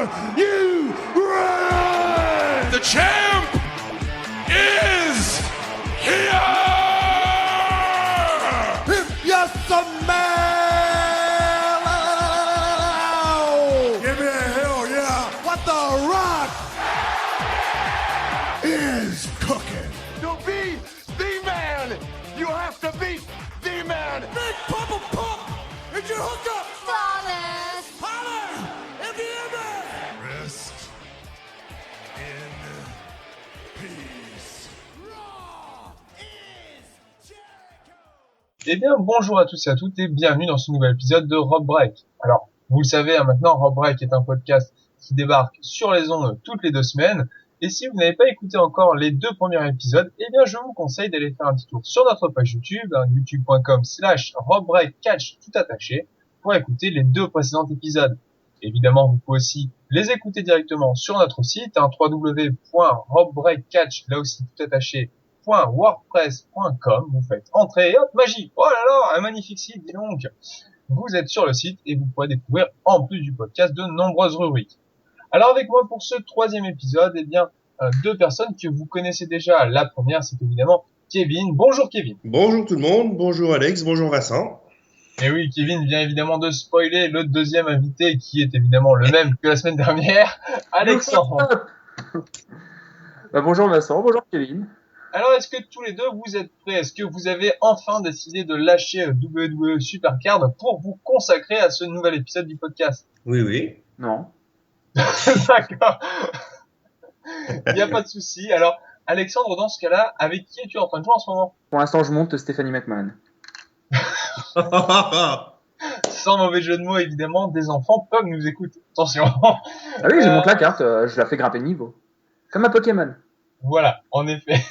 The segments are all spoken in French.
Are you ready? The champ is here! If you're some man, give me a hell yeah. What the Rock is cooking. To be the man, you have to be the man. Big Papa Pump, it's your hookup. Flawless. Holler, if you ever. Rest in peace. Raw is Jericho. Eh bien, bonjour à tous et à toutes et bienvenue dans ce nouvel épisode de Rob Break. Alors, vous le savez, maintenant, Rob Break est un podcast qui débarque sur les ondes toutes les 2 semaines. Et si vous n'avez pas écouté encore les 2 premiers épisodes, eh bien, je vous conseille d'aller faire un petit tour sur notre page YouTube, youtube.com/RobBreakCatch tout attaché, pour écouter les 2 précédents épisodes. Évidemment, vous pouvez aussi les écouter directement sur notre site, www.robbreakcatch, là aussi tout attaché, .wordpress.com. Vous faites entrer et hop, magie. Oh là là, un magnifique site, dis donc. Vous êtes sur le site et vous pourrez découvrir, en plus du podcast, de nombreuses rubriques. Alors avec moi pour ce 3e épisode, eh bien, 2 personnes que vous connaissez déjà. La première, c'est évidemment Kevin. Bonjour Kevin. Bonjour tout le monde, bonjour Alex, bonjour Vincent. Et oui, Kevin vient évidemment de spoiler le 2e invité qui est évidemment le même que la semaine dernière, Alexandre. Bonjour Vincent, bonjour Kevin. Alors est-ce que tous les deux vous êtes prêts? Est-ce que vous avez enfin décidé de lâcher WWE Supercard pour vous consacrer à ce nouvel épisode du podcast? Oui. Non. D'accord. Il n'y a pas de souci. Alors, Alexandre, dans ce cas-là, avec qui es-tu en train de jouer en ce moment? Pour l'instant, je monte Stephanie McMahon. Sans mauvais jeu de mots, évidemment, des enfants peuvent nous écouter. Attention. Ah oui, je monte la carte, je la fais grimper de niveau. Comme un Pokémon. Voilà, en effet.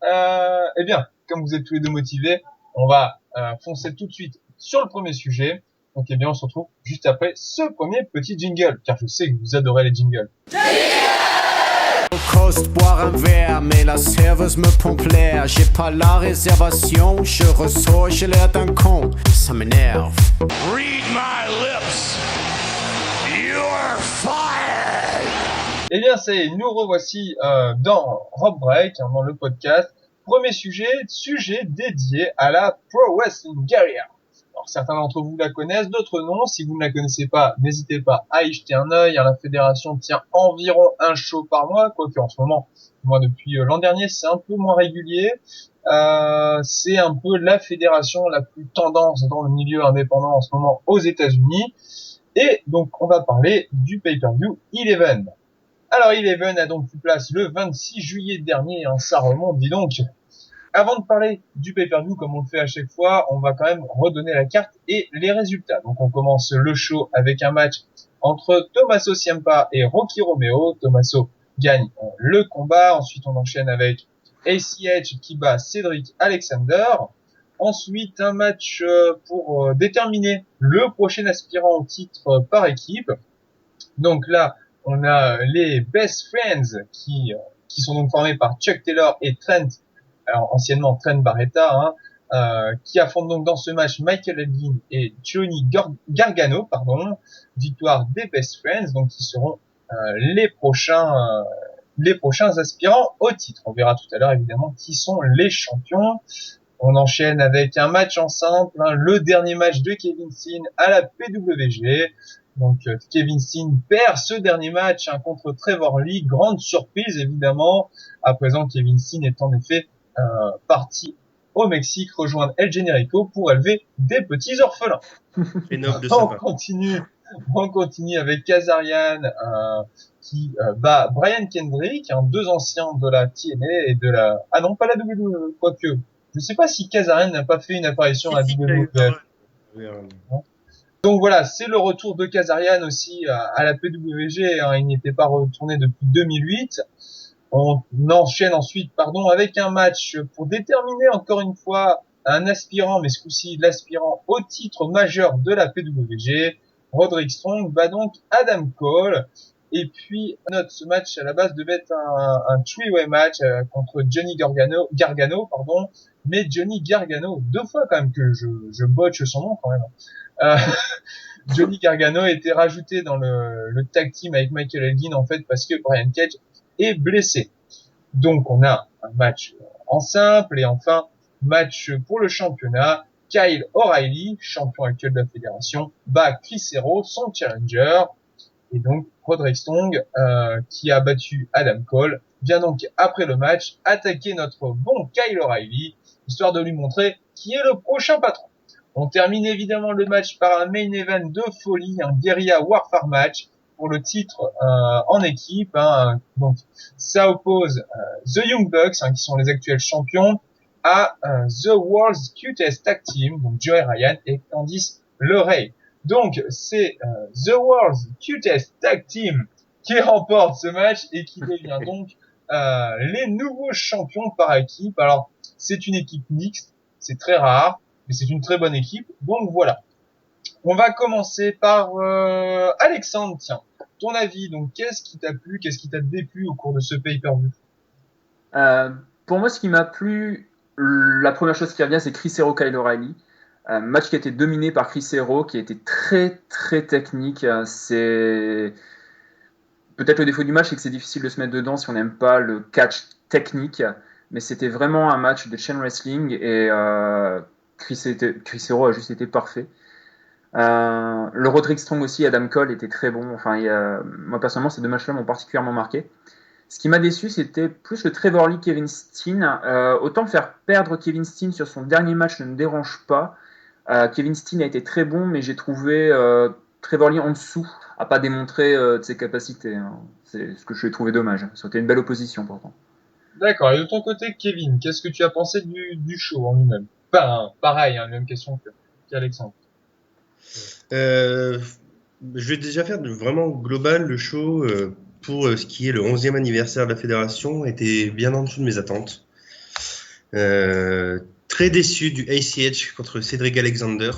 Eh bien, comme vous êtes tous les deux motivés, on va foncer tout de suite sur le premier sujet. Donc, eh bien, on se retrouve juste après ce premier petit jingle, car je sais que vous adorez les jingles. Coast boire un verre, mais la serveuse me pompe l'air. J'ai pas la réservation, je ressors, j'ai l'air d'un con. Ça m'énerve. Read my lips. You're fired. Eh bien, nous revoici dans Rob Break, dans le podcast. Premier sujet dédié à la Pro Wrestling Guerrilla. Alors, certains d'entre vous la connaissent, d'autres non. Si vous ne la connaissez pas, n'hésitez pas à y jeter un œil. La fédération tient environ un show par mois, quoique en ce moment, moi depuis l'an dernier, c'est un peu moins régulier. C'est un peu la fédération la plus tendance dans le milieu indépendant en ce moment aux États-Unis. Et donc, on va parler du pay-per-view Eleven. Alors, Eleven a donc eu place le 26 juillet dernier, ça remonte, dis donc. Avant de parler du pay-per-view, comme on le fait à chaque fois, on va quand même redonner la carte et les résultats. Donc, on commence le show avec un match entre Tommaso Ciampa et Rocky Romero. Tommaso gagne le combat. Ensuite, on enchaîne avec ACH qui bat Cedric Alexander. Ensuite, un match pour déterminer le prochain aspirant au titre par équipe. Donc là, on a les Best Friends qui sont donc formés par Chuck Taylor et Trent, alors anciennement Trent Barretta, qui affrontent donc dans ce match Michael Elgin et Johnny Gargano, victoire des Best Friends, donc qui seront les prochains aspirants au titre. On verra tout à l'heure évidemment qui sont les champions. On enchaîne avec un match en simple, le dernier match de Kevin Steen à la PWG. Donc Kevin Steen perd ce dernier match contre Trevor Lee. Grande surprise évidemment. À présent, Kevin Steen est en effet parti au Mexique rejoindre El Generico pour élever des petits orphelins. Et noble de On sa part. continue avec Kazarian qui bat Brian Kendrick, 2 anciens de la TNA et de la... Ah non, pas la WWE, quoique. Je sais pas si Kazarian n'a pas fait une apparition à WWE. Donc voilà, c'est le retour de Kazarian aussi à la PWG, il n'y était pas retourné depuis 2008. On enchaîne ensuite, avec un match pour déterminer encore une fois un aspirant, mais ce coup-ci l'aspirant au titre majeur de la PWG. Roderick Strong bat donc Adam Cole. Et puis, note, ce match à la base devait être un three-way match contre Johnny Gargano, mais Johnny Gargano, 2 fois quand même que je botche son nom quand même, Euh, Johnny Gargano a été rajouté dans le tag team avec Michael Elgin en fait parce que Brian Cage est blessé. Donc on a un match en simple et enfin match pour le championnat. Kyle O'Reilly, champion actuel de la fédération, bat Chris Hero, son challenger. Et donc Roderick Strong, qui a battu Adam Cole, vient donc après le match attaquer notre bon Kyle O'Reilly, histoire de lui montrer qui est le prochain patron. On termine évidemment le match par un main event de folie, un guérilla warfare match pour le titre en équipe. Donc ça oppose The Young Bucks, qui sont les actuels champions, à The World's Cutest Tag Team, donc Joey Ryan et Candice LeRae. Donc c'est The World's Cutest Tag Team qui remporte ce match et qui devient donc les nouveaux champions par équipe. Alors c'est une équipe mixte, c'est très rare, mais c'est une très bonne équipe. Donc voilà. On va commencer par Alexandre. Tiens, ton avis. Donc qu'est-ce qui t'a plu, qu'est-ce qui t'a déplu au cours de ce pay-per-view? Pour moi, ce qui m'a plu, la première chose qui revient, c'est Chris Hero, Kyle O'Reilly. Match qui a été dominé par Chris Hero, qui a été très très technique. C'est peut-être le défaut du match, c'est que c'est difficile de se mettre dedans si on n'aime pas le catch technique. Mais c'était vraiment un match de chain wrestling et Chris Hero a juste été parfait. Le Roderick Strong aussi, Adam Cole était très bon. Enfin, moi personnellement, ces deux matchs-là m'ont particulièrement marqué. Ce qui m'a déçu, c'était plus le Trevor Lee Kevin Steen. Autant faire perdre Kevin Steen sur son dernier match ne me dérange pas. Kevin Steen a été très bon, mais j'ai trouvé Trevor Lee en dessous, à pas démontrer de ses capacités. C'est ce que je lui ai trouvé dommage. C'était une belle opposition pourtant. D'accord. Et de ton côté, Kevin, qu'est-ce que tu as pensé du show en lui-même? Enfin, pareil, même question qu'Alexandre. Je vais déjà faire vraiment global. Le show, pour ce qui est le 11e anniversaire de la fédération, était bien en dessous de mes attentes. Très déçu du ACH contre Cedric Alexander.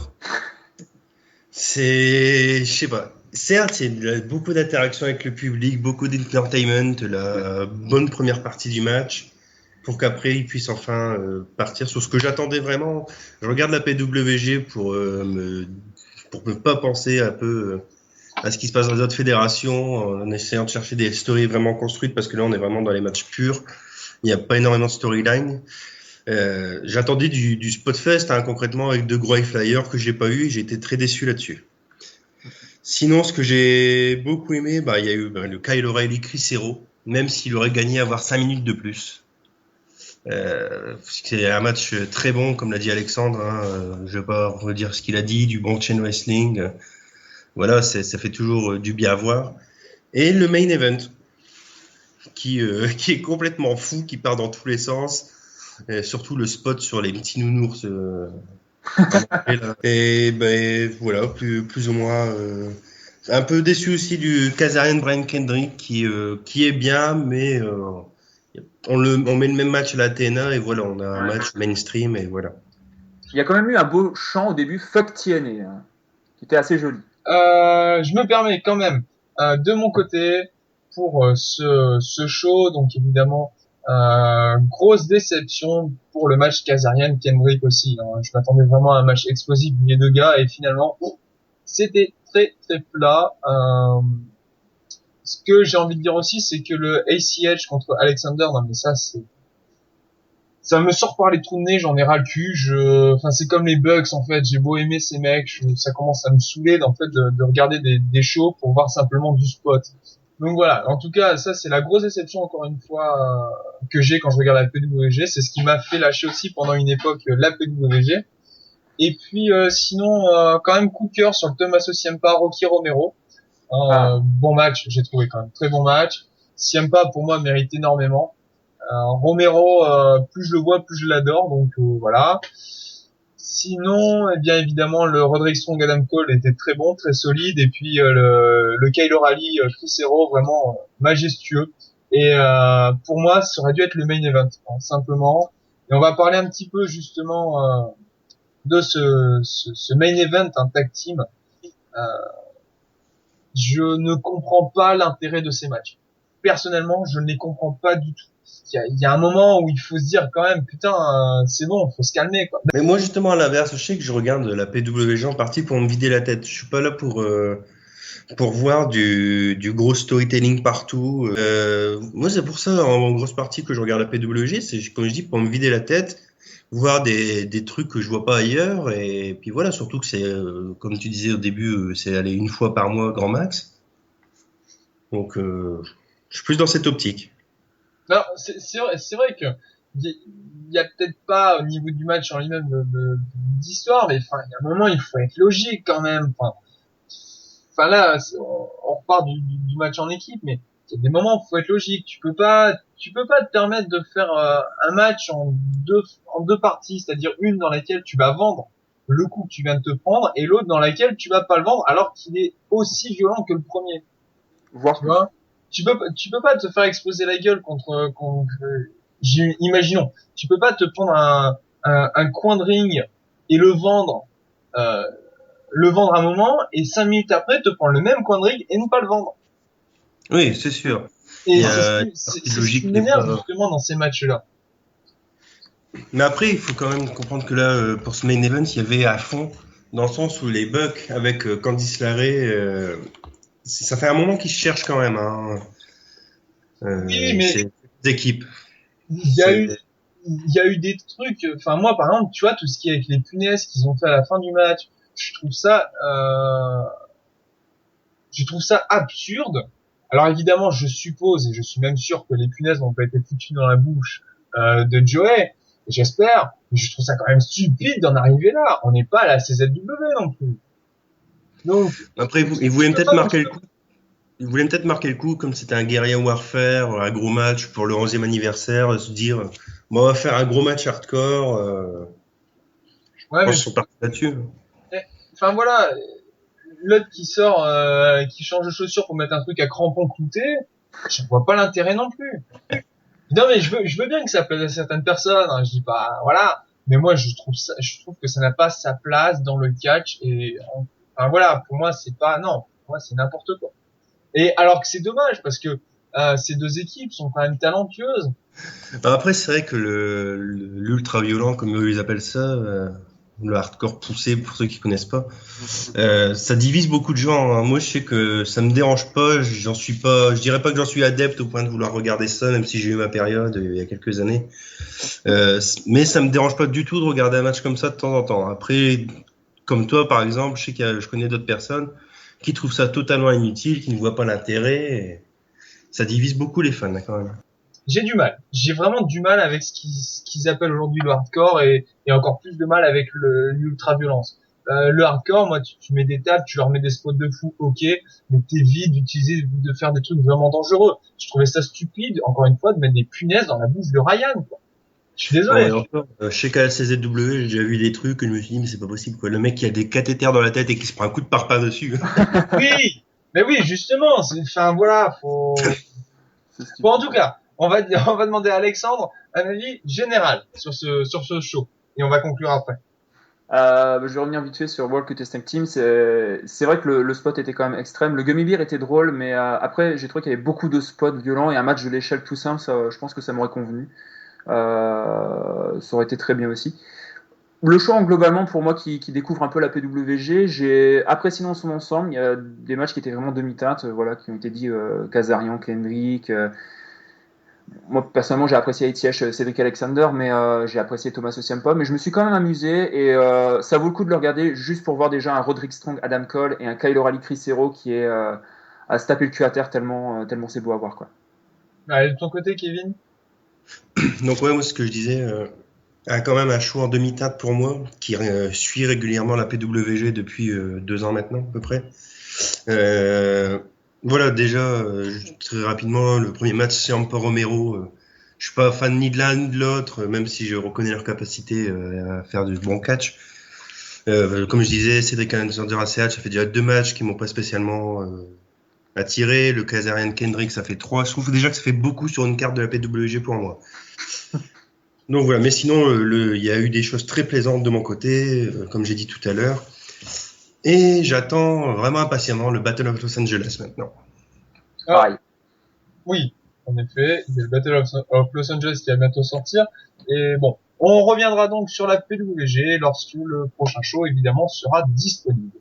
Je sais pas. Certes, il y a beaucoup d'interactions avec le public, beaucoup d'entertainment, la bonne première partie du match, pour qu'après il puisse enfin partir sur ce que j'attendais vraiment. Je regarde la PWG pour ne pas penser un peu à ce qui se passe dans les autres fédérations, en essayant de chercher des stories vraiment construites, parce que là on est vraiment dans les matchs purs. Il n'y a pas énormément de storyline. J'attendais du Spotfest concrètement avec de gros high flyers que j'ai pas eu et j'ai été très déçu là-dessus. Sinon, ce que j'ai beaucoup aimé, il y a eu le Kyle O'Reilly Chris Hero, même s'il aurait gagné à avoir 5 minutes de plus. C'est un match très bon, comme l'a dit Alexandre. Je vais pas redire ce qu'il a dit, du bon chain wrestling. Voilà, ça fait toujours du bien à voir. Et le main event, qui est complètement fou, qui part dans tous les sens. Et surtout le spot sur les petits nounours. Et voilà, plus ou moins. Un peu déçu aussi du Kazarian Brian Kendrick qui est bien, mais on met le même match à la TNA et voilà, on a un match mainstream et voilà. Il y a quand même eu un beau chant au début, Fuck TNA, qui était assez joli. Je me permets quand même, de mon côté, pour ce show, donc évidemment, grosse déception pour le match Kazarian Kendrick aussi. Je m'attendais vraiment à un match explosif des deux gars et finalement, c'était très très plat. Ce que j'ai envie de dire aussi, c'est que le ACH contre Alexander, non mais ça me sort par les trous de nez, j'en ai ras le cul. Enfin, c'est comme les Bucks en fait. J'ai beau aimer ces mecs, ça commence à me saouler en fait de regarder des shows pour voir simplement du spot. Donc voilà. En tout cas, ça c'est la grosse déception encore une fois que j'ai quand je regarde la PWG. C'est ce qui m'a fait lâcher aussi pendant une époque la PWG. Et puis sinon, quand même coup de cœur sur le Tommaso Ciampa, Rocky Romero. Bon match, j'ai trouvé quand même très bon match. Ciampa pour moi mérite énormément. Romero, plus je le vois, plus je l'adore, donc voilà. Sinon, eh bien évidemment, le Roderick Strong Adam Cole était très bon, très solide, et puis le Kyle O'Reilly Chris Hero, vraiment majestueux. Et pour moi, ça aurait dû être le main event, simplement. Et on va parler un petit peu justement de ce main event, un tag team. Je ne comprends pas l'intérêt de ces matchs. personnellement, je ne les comprends pas du tout. Il y a un moment où il faut se dire quand même, putain, c'est bon, faut se calmer, quoi. Mais moi, justement, à l'inverse, je sais que je regarde la PWG en partie pour me vider la tête. Je suis pas là pour voir du gros storytelling partout. Moi, c'est pour ça, en grosse partie, que je regarde la PWG. C'est, comme je dis, pour me vider la tête, voir des trucs que je vois pas ailleurs. Et puis voilà, surtout que c'est, comme tu disais au début, c'est aller une fois par mois, grand max. Donc, je suis plus dans cette optique. Non, c'est vrai que il y a peut-être pas au niveau du match en lui-même d'histoire, mais enfin, il y a un moment, il faut être logique quand même. Enfin là, on repart du match en équipe, mais il y a des moments où il faut être logique. Tu peux pas te permettre de faire un match en deux parties, c'est-à-dire une dans laquelle tu vas vendre le coup que tu viens de te prendre et l'autre dans laquelle tu vas pas le vendre alors qu'il est aussi violent que le premier. Voire Tu plus. vois, tu peux pas te faire exploser la gueule imaginons, tu peux pas te prendre un coin de ring et euh, le vendre un moment et 5 minutes après te prendre le même coin de ring et ne pas le vendre. Oui, c'est sûr. Il Et y a une c'est partie ce qui logique des m'énerve fois. justement dans ces matchs-là. Mais après, il faut quand même comprendre que là, pour ce main event, il y avait à fond, dans le sens où les Bucks avec Candice LeRae, ça fait un moment qu'ils se cherchent quand même. Hein. Oui, mais C'est des équipes. il y a C'est eu il y a eu des trucs, enfin moi par exemple, tu vois tout ce qui est avec les punaises qu'ils ont fait à la fin du match, je trouve ça je trouve ça absurde. Alors évidemment, je suppose et je suis même sûr que les punaises n'ont pas été foutues dans la bouche de Joey. J'espère, mais je trouve ça quand même stupide d'en arriver là. On n'est pas à la CZW non plus. Donc, Après, ils je voulaient peux peut-être pas marquer le coup. Ils voulaient peut-être marquer le coup, comme c'était un guerrier warfare, un gros match pour le 11e anniversaire, se dire, bon, on va faire un gros match hardcore. Je ouais, pense mais qu'ils sont partis là-dessus. enfin voilà, l'autre qui sort, qui change de chaussure pour mettre un truc à crampons clouté, je vois pas l'intérêt non plus. Non mais je veux bien que ça plaise à certaines personnes. Hein, je dis pas, voilà. Mais moi je trouve que ça n'a pas sa place dans le catch enfin voilà, pour moi c'est pas, non, pour moi c'est n'importe quoi. Et alors que c'est dommage parce que ces deux équipes sont quand même talentueuses. Alors après, c'est vrai que l'ultra violent, comme eux ils appellent ça, le hardcore poussé pour ceux qui connaissent pas, ça divise beaucoup de gens. Hein. Moi, je sais que ça me dérange pas. J'en suis pas. Je dirais pas que j'en suis adepte au point de vouloir regarder ça, même si j'ai eu ma période il y a quelques années. Mais ça me dérange pas du tout de regarder un match comme ça de temps en temps. Après, comme toi, par exemple, je sais je connais d'autres personnes qui trouvent ça totalement inutile, qui ne voient pas l'intérêt. Et ça divise beaucoup les fans, quand même. J'ai du mal. J'ai vraiment du mal avec ce qu'ils appellent aujourd'hui le hardcore et encore plus de mal avec l'ultra-violence. Le hardcore, moi, tu mets des tables, tu leur mets des spots de fou, ok, mais t'évites de faire des trucs vraiment dangereux. Je trouvais ça stupide, encore une fois, de mettre des punaises dans la bouche de Ryan, quoi. Je suis Ouais, désolé. encore, chez KLCZW, j'ai déjà vu des trucs et je me suis dit, mais c'est pas possible, quoi. Le mec qui a des cathéters dans la tête et qui se prend un coup de parpaing dessus. Oui, mais oui, justement, enfin, voilà, C'est stupide. bon, en tout cas, on va demander à Alexandre un avis général sur ce show. Et on va conclure après. Je vais revenir vite fait sur World Contesting Team. C'est vrai que le spot était quand même extrême. Le Gummy Bear était drôle, mais après, j'ai trouvé qu'il y avait beaucoup de spots violents et un match de l'échelle tout simple, ça, je pense que ça m'aurait convenu. Ça aurait été très bien aussi. Le show, globalement, pour moi qui découvre un peu la PWG, j'ai apprécié dans son ensemble. Il y a des matchs qui étaient vraiment demi-teintes, voilà, qui ont été dit Kazarian, Kendrick. Moi, personnellement, j'ai apprécié ATH Cédric Alexander, mais j'ai apprécié Thomas Osiempa. Mais je me suis quand même amusé et ça vaut le coup de le regarder juste pour voir déjà un Roderick Strong, Adam Cole et un Kyle O'Reilly, Chris Hero qui est à se taper le cul à terre tellement c'est beau à voir, quoi. Allez, de ton côté, Kevin? Donc ouais, moi, ce que je disais, quand même un show en demi-teinte pour moi, qui suit régulièrement la PWG depuis 2 ans maintenant, à peu près. Euh, voilà, déjà, très rapidement, le premier match, c'est Ciampa Romero. Je suis pas fan ni de l'un ni de l'autre, même si je reconnais leur capacité à faire du bon catch. Comme je disais, Cédric Alexander ACH, ça fait déjà 2 matchs qui m'ont pas spécialement attiré. Le Kazarian Kendrick, ça fait 3. Je trouve déjà que ça fait beaucoup sur une carte de la PWG pour moi. Donc voilà, mais sinon, il y a eu des choses très plaisantes de mon côté, comme j'ai dit tout à l'heure. Et j'attends vraiment impatiemment le Battle of Los Angeles maintenant. Alors, Pareil. Oui, en effet, il y a le Battle of Los Angeles qui va bientôt sortir. Et bon, on reviendra donc sur la PWG lorsque le prochain show, évidemment, sera disponible.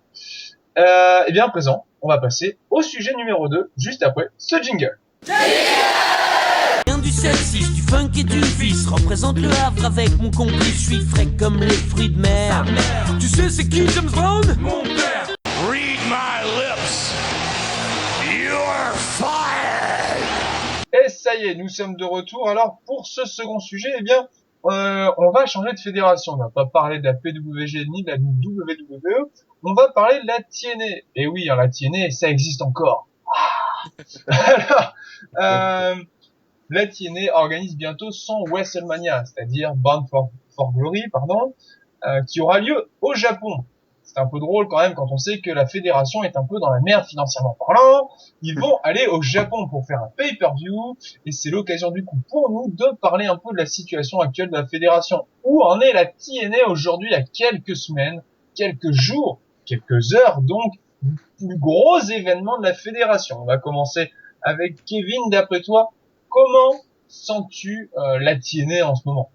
Et bien à présent, on va passer au sujet numéro 2, juste après ce jingle. Viens du 7-6, du funk et du vice. Représente le Havre avec mon complice. Je suis frais comme les fruits de mer. Tu sais c'est qui James Brown? Mon père. Read my lips. You're fired. Et ça y est, nous sommes de retour. Alors pour ce second sujet, eh bien, on va changer de fédération. On va pas parler de la PWG ni de la WWE. On va parler de la TNA. Et oui, hein, la TNA, ça existe encore. Alors, la TNA organise bientôt son WrestleMania, c'est-à-dire Bound for Glory, qui aura lieu au Japon. C'est un peu drôle quand même quand on sait que la fédération est un peu dans la merde financièrement parlant. Ils vont aller au Japon pour faire un pay-per-view et c'est l'occasion du coup pour nous de parler un peu de la situation actuelle de la fédération. Où en est la TNA aujourd'hui à quelques semaines, quelques jours, quelques heures donc du plus gros événement de la fédération. On va commencer avec Kevin, d'après toi, comment sens-tu la TNA en ce moment?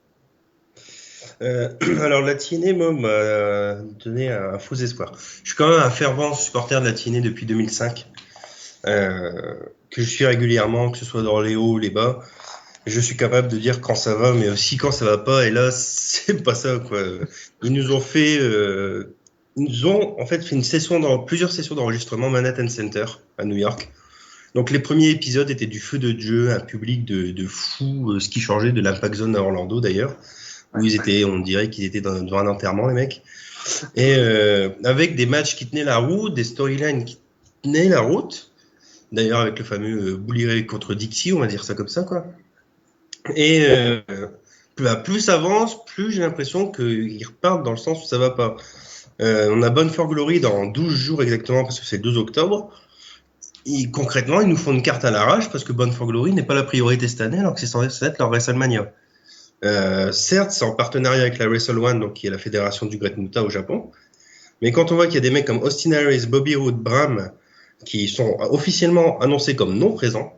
Alors la TNA, moi, m'a donné un faux espoir. Je suis quand même un fervent supporter de la TNA depuis 2005, que je suis régulièrement, que ce soit dans les hauts ou les bas. Je suis capable de dire quand ça va, mais aussi quand ça va pas. Et là, c'est pas ça, quoi. Ils nous ont fait, ils nous ont en fait fait plusieurs sessions d'enregistrement Manhattan Center à New York. Donc les premiers épisodes étaient du feu de Dieu, un public de fous, ce qui changeait de l'Impact Zone à Orlando d'ailleurs, où on dirait qu'ils étaient devant un enterrement, les mecs. Et avec des matchs qui tenaient la route, des storylines qui tenaient la route. D'ailleurs avec le fameux Bully Ray contre Dixie, on va dire ça comme ça, quoi. Et plus ça avance, plus j'ai l'impression qu'ils repartent dans le sens où ça va pas. On a Bound for Glory dans 12 jours exactement, parce que c'est le 12 octobre. Et concrètement, ils nous font une carte à l'arrache, parce que Bound for Glory n'est pas la priorité cette année, alors que c'est censé être leur WrestleMania. Certes, c'est en partenariat avec la Wrestle One, donc qui est la fédération du Great Muta au Japon. Mais quand on voit qu'il y a des mecs comme Austin Harris, Bobby Roode, Bram, qui sont officiellement annoncés comme non présents,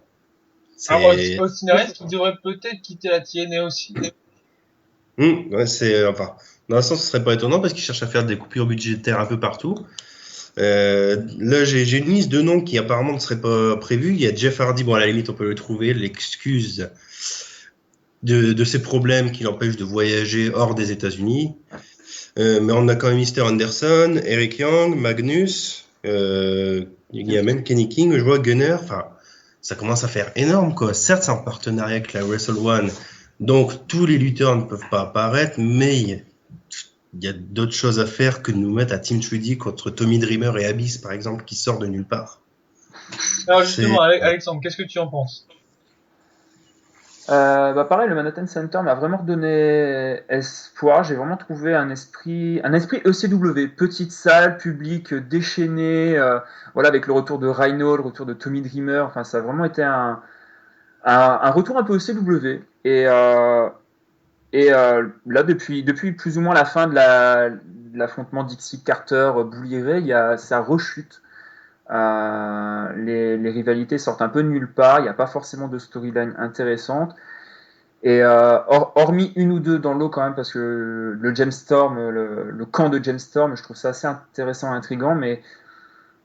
Alors, c'est... Austin Aries qui devrait peut-être quitter la TNA aussi. Ouais, enfin, dans un sens, ce serait pas étonnant parce qu'ils cherchent à faire des coupures budgétaires un peu partout. Là, j'ai une liste de noms qui apparemment ne seraient pas prévus. Il y a Jeff Hardy, bon, à la limite, on peut le trouver, l'excuse de ses problèmes qui l'empêchent de voyager hors des États-Unis. Mais on a quand même Mr. Anderson, Eric Young, Magnus, il y a même Kenny King, je vois Gunner, enfin, ça commence à faire énorme, quoi. Certes, c'est en partenariat avec la Wrestle One, donc tous les lutteurs ne peuvent pas apparaître, mais il y a d'autres choses à faire que de nous mettre à Team 3D contre Tommy Dreamer et Abyss, par exemple, qui sort de nulle part. Alors justement, Alexandre, qu'est-ce que tu en penses? Pareil, le Manhattan Center m'a vraiment redonné espoir. J'ai vraiment trouvé un esprit ECW, petite salle, public déchaîné, voilà, avec le retour de Rhino, le retour de Tommy Dreamer. Enfin, ça a vraiment été un retour un peu ECW. Là, depuis plus ou moins la fin de l'affrontement Dixie Carter, Bully Ray, ça rechute. Les rivalités sortent un peu de nulle part, il n'y a pas forcément de storyline intéressante. Et hormis une ou deux dans l'eau quand même, parce que le Gemstorm, le camp de Gemstorm, je trouve ça assez intéressant et intriguant, mais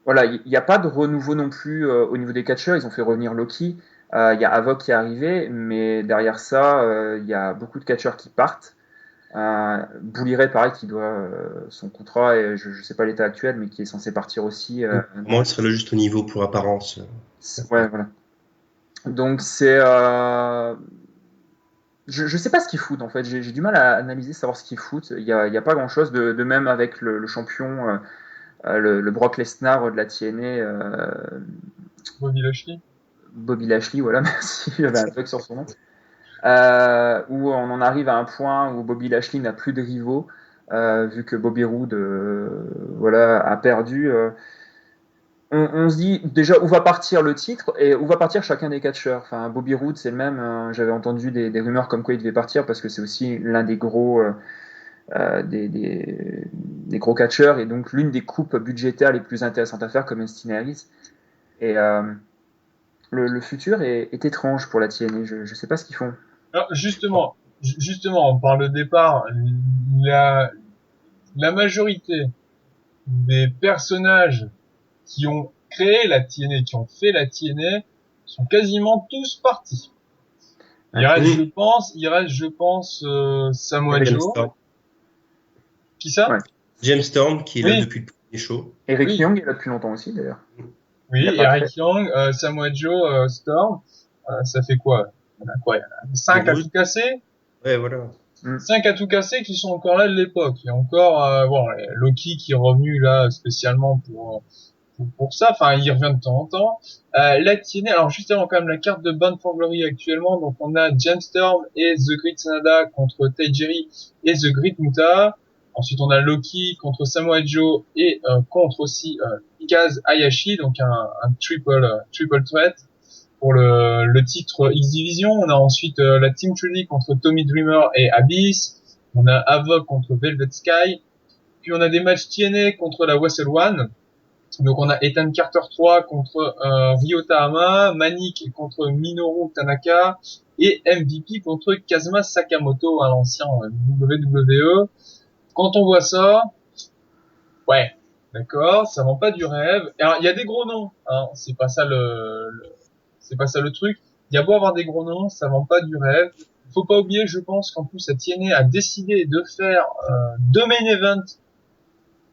voilà, il n'y a pas de renouveau non plus au niveau des catcheurs. Ils ont fait revenir Loki, il y a Havok qui est arrivé, mais derrière ça, il y a beaucoup de catcheurs qui partent. Bully Ray, pareil, qui doit son contrat, et je ne sais pas l'état actuel, mais qui est censé partir aussi. Moi, il serait le juste niveau pour apparence. Ouais, voilà. Donc je sais pas ce qu'ils foutent en fait. J'ai du mal à analyser, savoir ce qu'ils foutent. Il y a pas grand chose de même avec le champion, le Brock Lesnar de la TNA, Bobby Lashley. Bobby Lashley, voilà, merci, j'avais un bug sur son nom. Où on en arrive à un point où Bobby Lashley n'a plus de rivaux, vu que Bobby Roode voilà, a perdu. On se dit déjà où va partir le titre et où va partir chacun des catcheurs. Enfin, Bobby Roode, c'est le même. J'avais entendu des rumeurs comme quoi il devait partir parce que c'est aussi l'un des gros, des gros catcheurs et donc l'une des coupes budgétaires les plus intéressantes à faire comme Austin Harris. Et le futur est étrange pour la TNA. Je sais pas ce qu'ils font. Alors, justement, on parle de départ. La majorité des personnages qui ont créé la TNA, qui ont fait la TNA, sont quasiment tous partis. Il reste, je pense, Samoa James Joe. Storm. Qui ça? Ouais. James Storm, qui est là Oui. depuis le premier show. Eric Oui. Young est là depuis longtemps aussi, d'ailleurs. Oui, Il a pas Eric fait. Young, Samoa Joe, Storm. Ça fait quoi? Il y en a quoi? Il y en a 5 à Bruce. tout casser. Ouais, voilà. 5 à tout casser qui sont encore là de l'époque. Il y a encore, bon, Loki qui est revenu là spécialement pour ça. Enfin, il revient de temps en temps. La TNA, alors juste avant quand même la carte de Bound for Glory actuellement. Donc on a James Storm et The Great Sanada contre Taijiri et The Great Muta. Ensuite on a Loki contre Samoa Joe et contre aussi Kaz Hayashi, donc un triple threat pour le titre X Division. On a ensuite la Team Trinity contre Tommy Dreamer et Abyss. On a Havoc contre Velvet Sky. Puis on a des matchs TNA contre la Wrestle One. Donc on a Ethan Carter 3 contre Ryota Hama, Manik contre Minoru Tanaka et MVP contre Kazuma Sakamoto, l'ancien WWE. Quand on voit ça, ouais, d'accord, ça vend pas du rêve. Alors il y a des gros noms, hein, c'est pas ça le truc. Il y a beau avoir des gros noms, ça vend pas du rêve. Faut pas oublier, je pense qu'en plus la TNA a décidé de faire 2 main events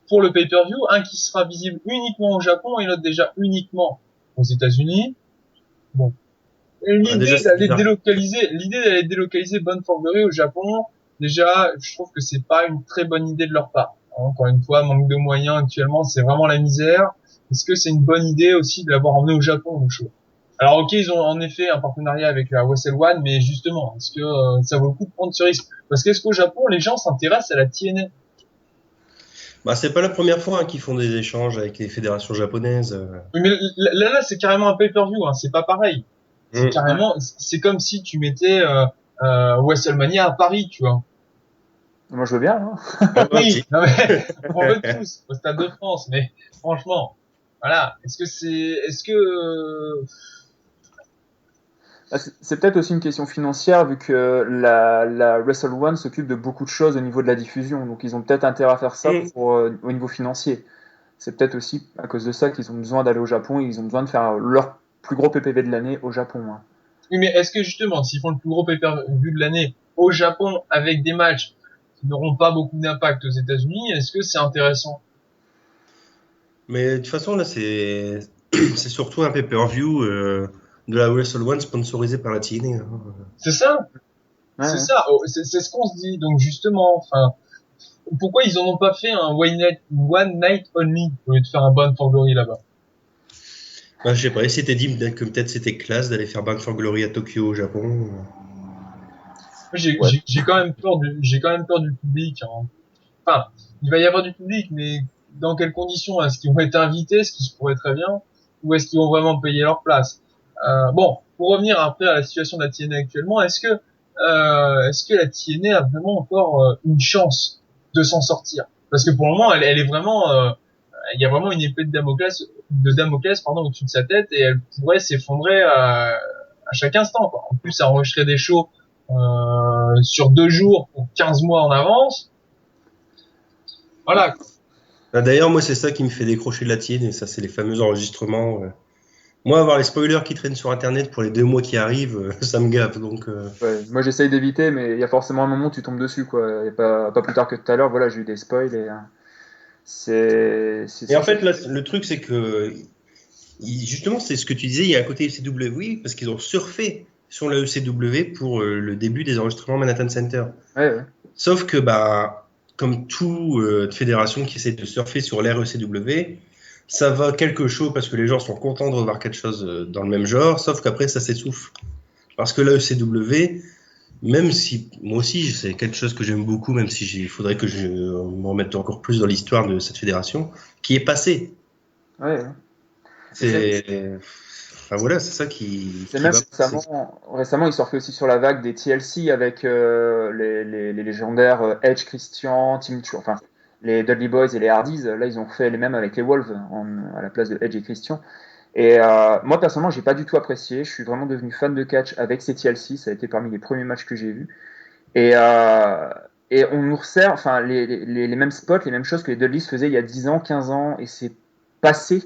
pour le pay-per-view, un qui sera visible uniquement au Japon et l'autre déjà uniquement aux États-Unis. Bon. Et l'idée d'aller délocaliser Bound for Glory au Japon, déjà, je trouve que c'est pas une très bonne idée de leur part. Encore une fois, manque de moyens actuellement, c'est vraiment la misère. Est-ce que c'est une bonne idée aussi de l'avoir emmené au Japon, le show? Alors ok, ils ont en effet un partenariat avec la Wrestle One, mais justement, est-ce que ça vaut le coup de prendre ce risque? Parce qu'est-ce qu'au Japon, les gens s'intéressent à la TNA? Bah, c'est pas la première fois qu'ils font des échanges avec les fédérations japonaises. Oui, mais là, c'est carrément un pay-per-view, hein, c'est pas pareil. C'est Mm. carrément, c'est comme si tu mettais WrestleMania à Paris, tu vois. Moi, je veux bien. Hein. Oui, non mais on veut tous au Stade de France, mais franchement, voilà. Est-ce que C'est peut-être aussi une question financière, vu que la Wrestle One s'occupe de beaucoup de choses au niveau de la diffusion. Donc, ils ont peut-être intérêt à faire ça au niveau financier. C'est peut-être aussi à cause de ça qu'ils ont besoin d'aller au Japon et ils ont besoin de faire leur plus gros PPV de l'année au Japon. Hein. Oui, mais est-ce que justement, s'ils font le plus gros pay-per-view de l'année au Japon avec des matchs qui n'auront pas beaucoup d'impact aux États-Unis, est-ce que c'est intéressant? Mais de toute façon, là, c'est surtout un pay-per-view de la Wrestle One sponsorisé par la TNA. Hein. C'est ça? Ouais, C'est ouais. ça, c'est ce qu'on se dit. Donc justement, enfin, pourquoi ils en ont pas fait un one night only au lieu de faire un Bound for Glory là-bas? Bah, je sais pas, ils s'étaient dit que peut-être c'était classe d'aller faire Bound for Glory à Tokyo, au Japon. Ouais. J'ai quand même peur du public. Hein. Enfin, il va y avoir du public, mais dans quelles conditions? Est-ce qu'ils vont être invités, ce qui se pourrait très bien, ou est-ce qu'ils vont vraiment payer leur place? Bon, pour revenir après à la situation de la TNA actuellement, est-ce que la TNA a vraiment encore une chance de s'en sortir? Parce que pour le moment, elle est vraiment, il y a vraiment une épée de Damoclès, pardon, au-dessus de sa tête, et elle pourrait s'effondrer à chaque instant, quoi. En plus, ça enregistrer des shows sur 2 jours pour 15 mois en avance. Voilà. Ah, d'ailleurs, moi, c'est ça qui me fait décrocher de la TNA, ça, c'est les fameux enregistrements. Moi, avoir les spoilers qui traînent sur Internet pour les 2 mois qui arrivent, ça me gave. Donc, Ouais. Moi, j'essaye d'éviter, mais il y a forcément un moment où tu tombes dessus. Quoi. Y a pas plus tard que tout à l'heure, voilà, j'ai eu des spoils. Et, Et en fait, là, le truc, c'est que justement, c'est ce que tu disais, il y a un côté ECW, oui, parce qu'ils ont surfé sur la ECW pour le début des enregistrements Manhattan Center. Ouais, ouais. Sauf que, bah, comme toute fédération qui essaie de surfer sur l'ère ECW, ça va quelque chose parce que les gens sont contents de revoir quelque chose dans le même genre, sauf qu'après, ça s'essouffle. Parce que la ECW, même si, moi aussi, c'est quelque chose que j'aime beaucoup, même si il faudrait que je me remette encore plus dans l'histoire de cette fédération, qui est passée. Ouais, ouais. Enfin voilà, c'est ça C'est qui même va passer. récemment, ils surfaient aussi sur la vague des TLC avec les légendaires Edge, Christian, enfin les Dudley Boys et les Hardys. Là, ils ont fait les mêmes avec les Wolves à la place de Edge et Christian. Et moi personnellement, j'ai pas du tout apprécié. Je suis vraiment devenu fan de catch avec ces TLC. Ça a été parmi les premiers matchs que j'ai vus. Et, euh, et on nous resserre, enfin, les mêmes spots, les mêmes choses que les Dudleys faisaient il y a 10 ans, 15 ans, et c'est passé.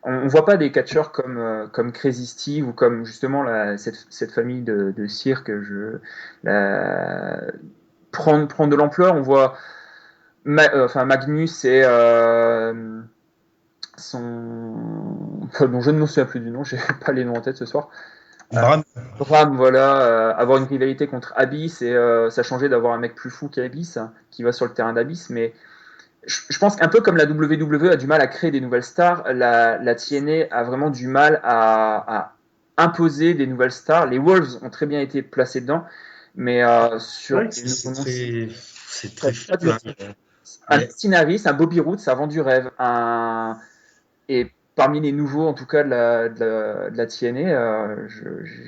On voit pas des catcheurs comme Crazy Steve ou comme justement cette famille de cirque prendre de l'ampleur. On voit Magnus et dont je ne me souviens plus du nom, j'ai pas les noms en tête ce soir. Bram, Bram, voilà, avoir une rivalité contre Abyss et ça changeait d'avoir un mec plus fou qu'Abyss qui va sur le terrain d'Abyss, mais je pense qu'un peu comme la WWE a du mal à créer des nouvelles stars, la TNA a vraiment du mal à imposer des nouvelles stars. Les Wolves ont très bien été placés dedans, mais sur ouais, c'est très pas du fun. un Mais Austin Harris, un Bobby Roode, ça vend du rêve. Et parmi les nouveaux, en tout cas, de la TNA,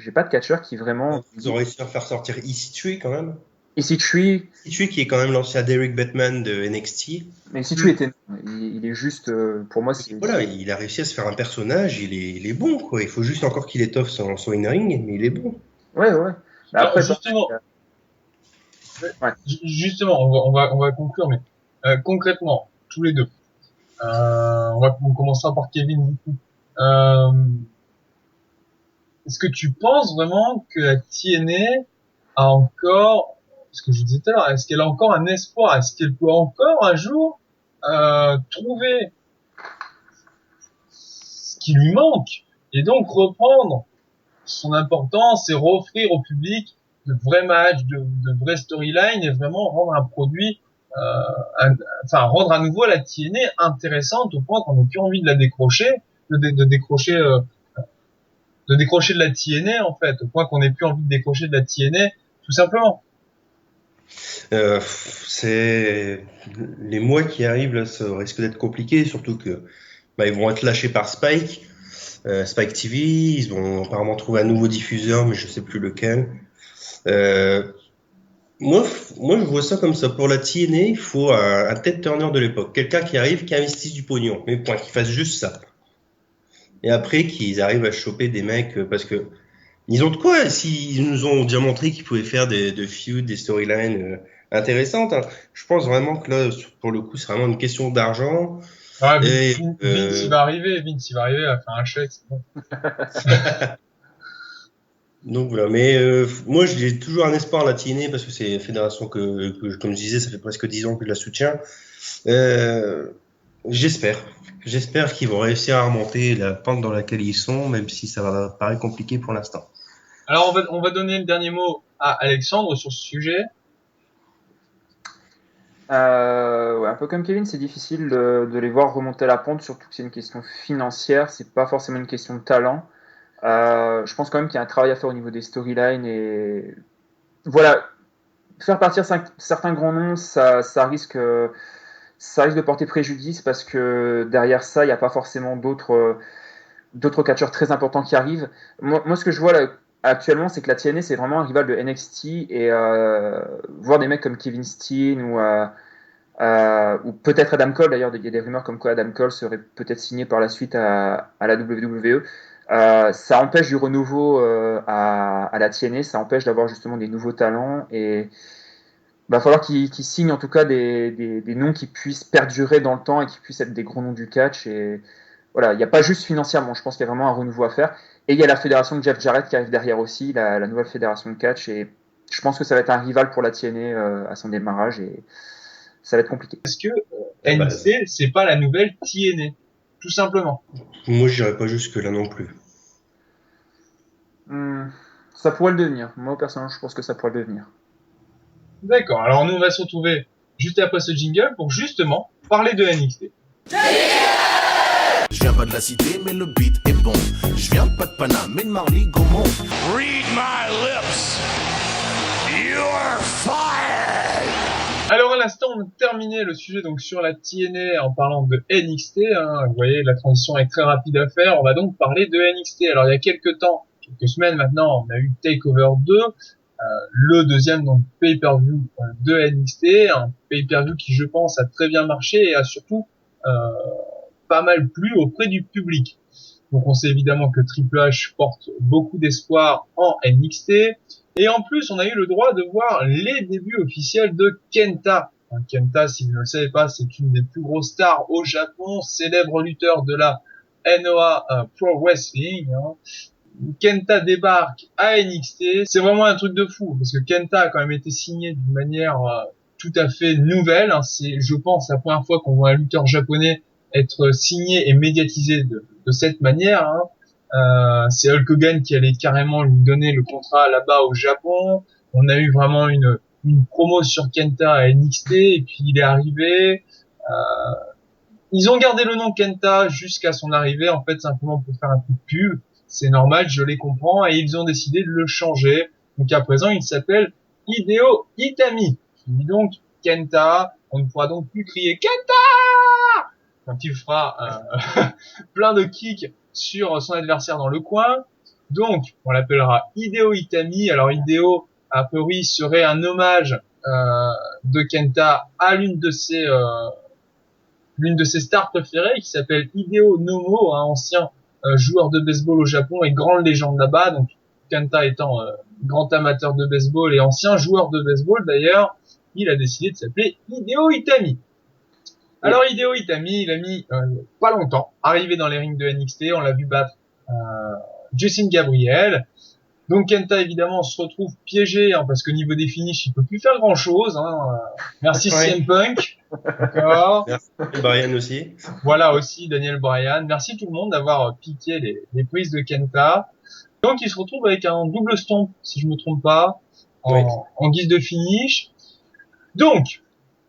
j'ai pas de catcheur qui vraiment. ils ont réussi à faire sortir EC3 quand même. EC3, EC3 qui est quand même l'ancien Derek Batman de NXT. mais EC3 était. Il est juste. Pour moi, c'est. Voilà, il a réussi à se faire un personnage, il est bon, quoi. Il faut juste encore qu'il étoffe son in-ring, mais il est bon. Ouais, ouais. Mais Alors, après, justement, ouais. justement, on va conclure, mais concrètement, tous les deux, on commencera par Kevin du coup. Est-ce que tu penses vraiment que la TNA a encore, ce que je disais tout à l'heure, est-ce qu'elle a encore un espoir? Est-ce qu'elle peut encore un jour trouver ce qui lui manque et donc reprendre son importance et offrir au public de vrais matchs, de vraies storylines et vraiment rendre un produit, rendre à nouveau la TNA intéressante au point qu'on n'ait plus envie de la décrocher, de décrocher, de décrocher de la TNA en fait, au point qu'on n'ait plus envie de décrocher de la TNA, tout simplement. C'est les mois qui arrivent là, ça risque d'être compliqué, surtout que ils vont être lâchés par Spike, Spike TV. Ils vont apparemment trouver un nouveau diffuseur, mais je sais plus lequel. Euh, moi, je vois ça comme ça. Pour la TNA, il faut un Ted Turner de l'époque, quelqu'un qui arrive, qui investisse du pognon, mais point, qui fasse juste ça. Et après, qu'ils arrivent à choper des mecs, parce que ils ont de quoi. S'ils nous ont déjà montré qu'ils pouvaient faire de feuds, des storylines intéressantes. Hein. Je pense vraiment que là, pour le coup, c'est vraiment une question d'argent. Ah, Et Vince, il va arriver à faire un chèque, c'est bon. donc voilà. Mais moi, j'ai toujours un espoir à la TNA parce que c'est une fédération comme je disais, ça fait presque 10 ans que je la soutiens. J'espère qu'ils vont réussir à remonter la pente dans laquelle ils sont, même si ça va paraître compliqué pour l'instant. Alors on va donner le dernier mot à Alexandre sur ce sujet. Ouais, un peu comme Kevin, c'est difficile de les voir remonter la pente, surtout que c'est une question financière, c'est pas forcément une question de talent. Je pense quand même qu'il y a un travail à faire au niveau des storylines et voilà, faire partir certains grands noms, ça risque de porter préjudice parce que derrière ça, il n'y a pas forcément d'autres catcheurs très importants qui arrivent. Moi, ce que je vois là, actuellement, c'est que la TNA, c'est vraiment un rival de NXT et voir des mecs comme Kevin Steen ou peut-être Adam Cole, d'ailleurs, il y a des rumeurs comme quoi Adam Cole serait peut-être signé par la suite à la WWE. Ça empêche du renouveau à la TNA, ça empêche d'avoir justement des nouveaux talents et il va falloir qu'ils signent en tout cas des noms qui puissent perdurer dans le temps et qui puissent être des gros noms du catch. Et voilà, il n'y a pas juste financièrement, je pense qu'il y a vraiment un renouveau à faire. Et il y a la fédération de Jeff Jarrett qui arrive derrière aussi, la nouvelle fédération de catch. Et je pense que ça va être un rival pour la TNA à son démarrage et ça va être compliqué. Est-ce que NXT, c'est pas la nouvelle TNA, tout simplement? Moi, je dirais pas jusque là non plus. Ça pourrait le devenir. Moi, personnellement, je pense que ça pourrait le devenir. D'accord. Alors nous, on va se retrouver juste après ce jingle pour justement parler de NXT. Je viens pas de la cité, mais le beat est bon. Je viens pas de Paname, mais de Marly Gaumont. Read my lips. You're fired. Alors à l'instant, on a terminé le sujet donc sur la TNA en parlant de NXT. Hein. Vous voyez, la transition est très rapide à faire. On va donc parler de NXT. Alors il y a quelques semaines maintenant, on a eu TakeOver 2. Le deuxième donc pay-per-view de NXT, un pay-per-view qui je pense a très bien marché et a surtout pas mal plu auprès du public. Donc on sait évidemment que Triple H porte beaucoup d'espoir en NXT. Et en plus, on a eu le droit de voir les débuts officiels de Kenta. Kenta, si vous ne le savez pas, c'est une des plus grosses stars au Japon, célèbre lutteur de la Noah Pro Wrestling. Kenta débarque à NXT. C'est vraiment un truc de fou, parce que Kenta a quand même été signé d'une manière tout à fait nouvelle. C'est, je pense, la première fois qu'on voit un lutteur japonais être signé et médiatisé de cette manière. C'est Hulk Hogan qui allait carrément lui donner le contrat là-bas au Japon. On a eu vraiment une promo sur Kenta à NXT, et puis il est arrivé. Ils ont gardé le nom Kenta jusqu'à son arrivée, en fait, simplement pour faire un coup de pub. C'est normal, je les comprends, et ils ont décidé de le changer. Donc à présent, il s'appelle Hideo Itami. Qui dit donc Kenta. On ne pourra donc plus crier Kenta quand il fera plein de kicks sur son adversaire dans le coin. Donc, on l'appellera Hideo Itami. Alors Hideo, a priori, serait un hommage de Kenta à l'une de ses stars préférées, qui s'appelle Hideo Nomo, un ancien joueur de baseball au Japon et grande légende là-bas. Donc Kenta étant grand amateur de baseball et ancien joueur de baseball d'ailleurs, il a décidé de s'appeler Hideo Itami. Alors Hideo Itami, il a mis pas longtemps arrivé dans les rings de NXT, on l'a vu battre Justin Gabriel. Donc Kenta évidemment se retrouve piégé, parce que niveau des finishes il peut plus faire grand chose. Merci CM Punk. D'accord. Merci Brian aussi. Voilà aussi Daniel Bryan. Merci tout le monde d'avoir piqué les prises de Kenta. Donc il se retrouve avec un double stomp, si je me trompe pas, en guise de finish. Donc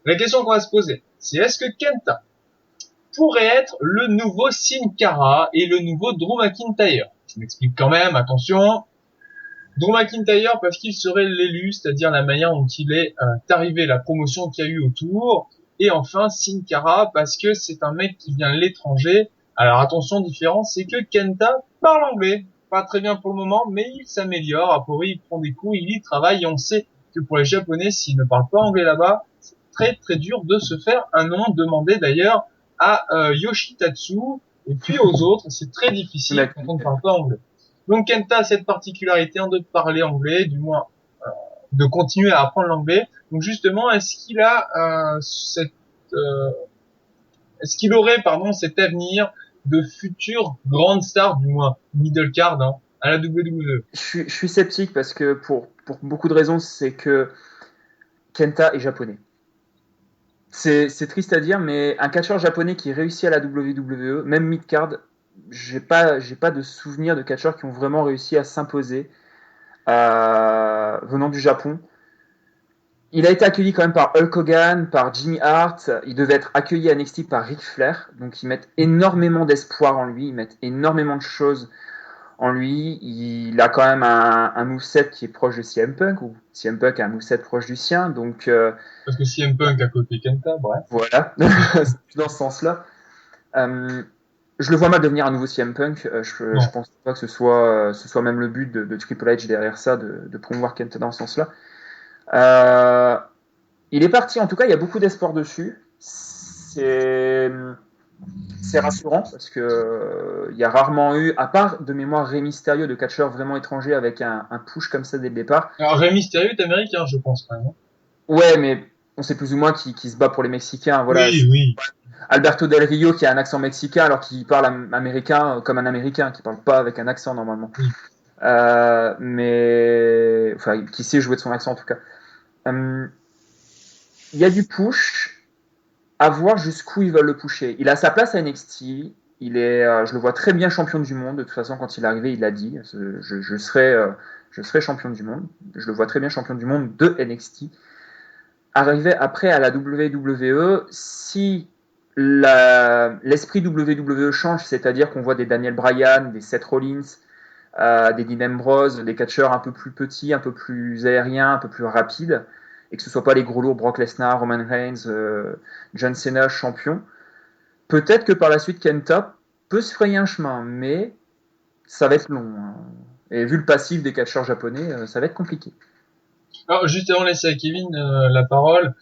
la question qu'on va se poser, c'est est-ce que Kenta pourrait être le nouveau Sin Cara et le nouveau Drew McIntyre? Je m'explique quand même, attention. Drew McIntyre parce qu'il serait l'élu, c'est-à-dire la manière dont il est arrivé, la promotion qu'il y a eu autour. Et enfin Sin Cara parce que c'est un mec qui vient de l'étranger. Alors attention, différence, c'est que Kenta parle anglais. Pas très bien pour le moment, mais il s'améliore. A priori, il prend des cours, il y travaille. Et on sait que pour les Japonais, s'ils ne parlent pas anglais là-bas, c'est très très dur de se faire un nom. Demandé d'ailleurs à Yoshitatsu et puis aux autres. C'est très difficile quand on ne parle pas anglais. Donc Kenta a cette particularité de parler anglais, du moins de continuer à apprendre l'anglais. Donc justement, est-ce qu'il aurait cet avenir de future grande star, du moins middle card à la WWE? Je suis sceptique parce que pour beaucoup de raisons, c'est que Kenta est japonais. C'est triste à dire, mais un catcheur japonais qui réussit à la WWE, même mid-card, j'ai pas de souvenir de catcheurs qui ont vraiment réussi à s'imposer venant du Japon. Il a été accueilli quand même par Hulk Hogan, par Jimmy Hart. Il devait être accueilli à NXT par Ric Flair. Donc ils mettent énormément d'espoir en lui, ils mettent énormément de choses en lui. Il a quand même un moveset qui est proche de CM Punk, ou CM Punk a un moveset proche du sien. Donc parce que CM Punk a copié Kenta, bref. Voilà, c'est dans ce sens-là. Je le vois mal devenir un nouveau CM Punk. Je pense pas que ce soit même le but de Triple H derrière ça, de promouvoir Kenta dans ce sens-là. Il est parti, en tout cas, il y a beaucoup d'espoir dessus. C'est rassurant parce que il y a rarement eu, à part de mémoire Rey Mysterio, de catcheurs vraiment étrangers avec un push comme ça dès le départ. Alors Rey Mysterio est américain, je pense quand même. Ouais, mais on sait plus ou moins qui se bat pour les Mexicains. Voilà. Oui. Alberto Del Rio qui a un accent mexicain alors qu'il parle américain comme un américain, qui parle pas avec un accent normalement. Oui. Mais enfin, qui sait jouer de son accent en tout cas. Il y a du push, à voir jusqu'où ils veulent le pusher. Il a sa place à NXT. Je le vois très bien champion du monde. De toute façon, quand il est arrivé, il l'a dit. Je serai champion du monde. Je le vois très bien champion du monde de NXT. Arrivé après à la WWE, si l'esprit WWE change, c'est-à-dire qu'on voit des Daniel Bryan, des Seth Rollins, des Dean Ambrose, des catcheurs un peu plus petits, un peu plus aériens, un peu plus rapides, et que ce ne soit pas les gros lourds Brock Lesnar, Roman Reigns, John Cena champion, peut-être que par la suite Kenta peut se frayer un chemin, mais ça va être long. Et vu le passif des catcheurs japonais, ça va être compliqué. Alors, juste avant de laisser à Kevin la parole,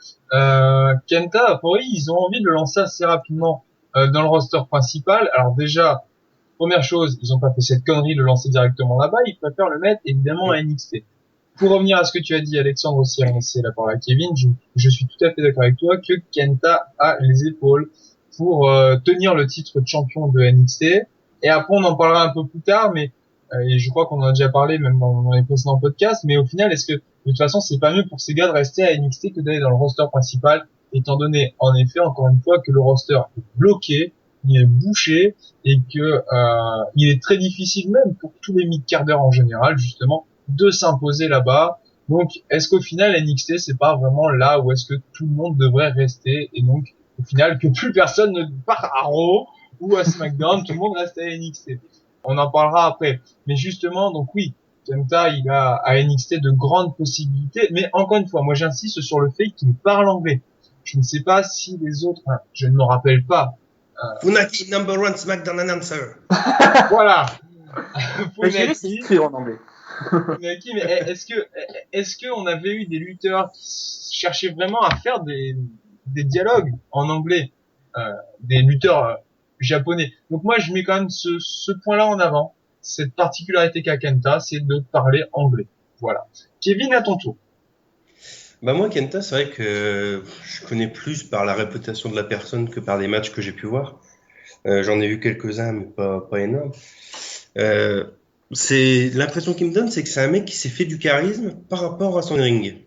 Kenta, a priori, ils ont envie de le lancer assez rapidement dans le roster principal. Alors déjà, première chose, ils ont pas fait cette connerie de le lancer directement là-bas, ils préfèrent le mettre évidemment à NXT. Pour revenir à ce que tu as dit, Alexandre, aussi avancé la parole à Kevin, je suis tout à fait d'accord avec toi que Kenta a les épaules pour tenir le titre de champion de NXT. Et après, on en parlera un peu plus tard, mais et je crois qu'on en a déjà parlé même dans les précédents podcasts. Mais au final, est-ce que de toute façon, c'est pas mieux pour ces gars de rester à NXT que d'aller dans le roster principal, étant donné, en effet, encore une fois, que le roster est bloqué, il est bouché et que il est très difficile même pour tous les mid-carders en général, justement, de s'imposer là-bas. Donc, est-ce qu'au final, NXT, c'est pas vraiment là où est-ce que tout le monde devrait rester et donc, au final, que plus personne ne part à Raw ou à SmackDown, tout le monde reste à NXT. On en parlera après. Mais justement, donc oui, Kenta, il a à NXT de grandes possibilités. Mais encore une fois, moi j'insiste sur le fait qu'il parle anglais. Je ne sais pas si les autres, je ne me rappelle pas. Funaki, number one SmackDown announcer. Voilà. Funaki, c'est écrit en anglais. Funaki, mais est-ce que on avait eu des lutteurs qui cherchaient vraiment à faire des dialogues en anglais, des lutteurs japonais. Donc moi je mets quand même ce point-là en avant, cette particularité qu'a Kenta, c'est de parler anglais. Voilà. Kevin, à ton tour. Bah moi, Kenta, c'est vrai que je connais plus par la réputation de la personne que par les matchs que j'ai pu voir. J'en ai vu quelques-uns, mais pas énormes. C'est l'impression qu'il me donne, c'est que c'est un mec qui s'est fait du charisme par rapport à son ring.